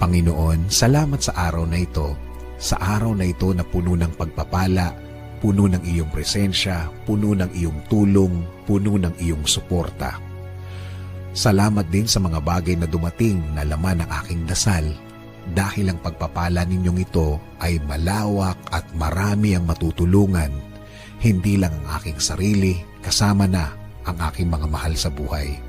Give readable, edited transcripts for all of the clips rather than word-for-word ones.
Panginoon, salamat sa araw na ito. Sa araw na ito na puno ng pagpapala, puno ng iyong presensya, puno ng iyong tulong, puno ng iyong suporta. Salamat din sa mga bagay na dumating na laman ng aking dasal, dahil ang pagpapala ninyong ito ay malawak at marami ang matutulungan, hindi lang ang aking sarili, kasama na ang aking mga mahal sa buhay.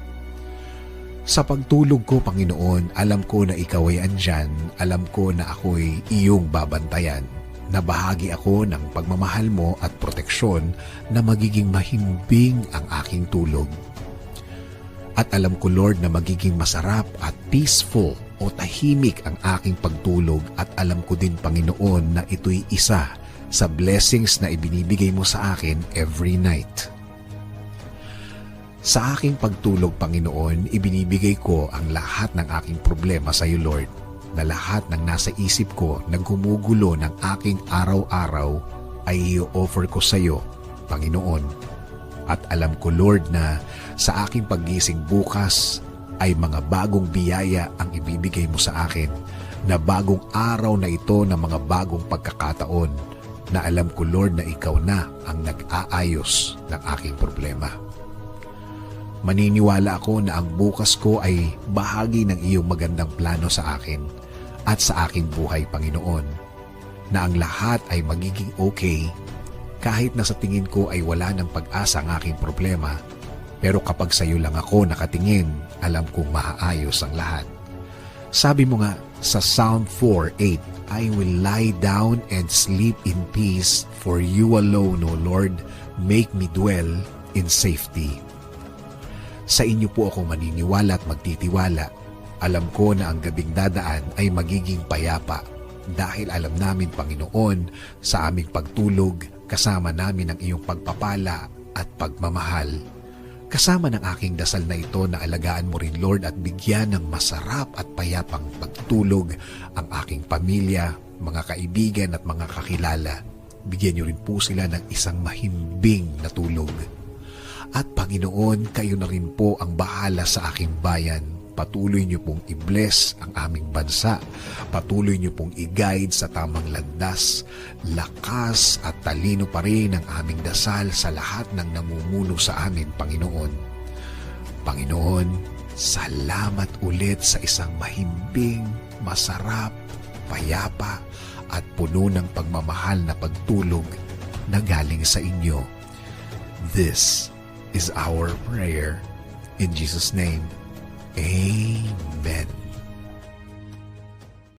Sa pagtulog ko, Panginoon, alam ko na ikaw ay andyan, alam ko na ako'y iyong babantayan, na bahagi ako ng pagmamahal mo at proteksyon na magiging mahimbing ang aking tulog. At alam ko, Lord, na magiging masarap at peaceful o tahimik ang aking pagtulog, at alam ko din, Panginoon, na ito'y isa sa blessings na ibinibigay mo sa akin every night. Sa aking pagtulog, Panginoon, ibinibigay ko ang lahat ng aking problema sa iyo, Lord, na lahat ng nasa isip ko na gumugulo ng aking araw-araw ay i-offer ko sa iyo, Panginoon. At alam ko, Lord, na sa aking paggising bukas ay mga bagong biyaya ang ibibigay mo sa akin, na bagong araw na ito na mga bagong pagkakataon, na alam ko, Lord, na ikaw na ang nag-aayos ng aking problema. Maniniwala ako na ang bukas ko ay bahagi ng iyong magandang plano sa akin at sa aking buhay, Panginoon, na ang lahat ay magiging okay kahit na sa tingin ko ay wala ng pag-asa ang aking problema, pero kapag sa iyo lang ako nakatingin, alam kong maaayos ang lahat. Sabi mo nga sa Psalm 4:8, I will lie down and sleep in peace, for you alone, O Lord, make me dwell in safety. Sa inyo po ako maniniwala at magtitiwala. Alam ko na ang gabing dadaan ay magiging payapa, dahil alam namin, Panginoon, sa aming pagtulog, kasama namin ang iyong pagpapala at pagmamahal. Kasama ng aking dasal na ito na alagaan mo rin, Lord, at bigyan ng masarap at payapang pagtulog ang aking pamilya, mga kaibigan at mga kakilala. Bigyan niyo rin po sila ng isang mahimbing na tulog. At Panginoon, kayo na rin po ang bahala sa aking bayan. Patuloy niyo pong i-bless ang aming bansa. Patuloy niyo pong i-guide sa tamang landas. Lakas at talino pa rin ang aming dasal sa lahat ng namumuno sa amin, Panginoon. Panginoon, salamat ulit sa isang mahimbing, masarap, payapa at puno ng pagmamahal na pagtulog na galing sa inyo. This is our prayer. In Jesus' name, Amen.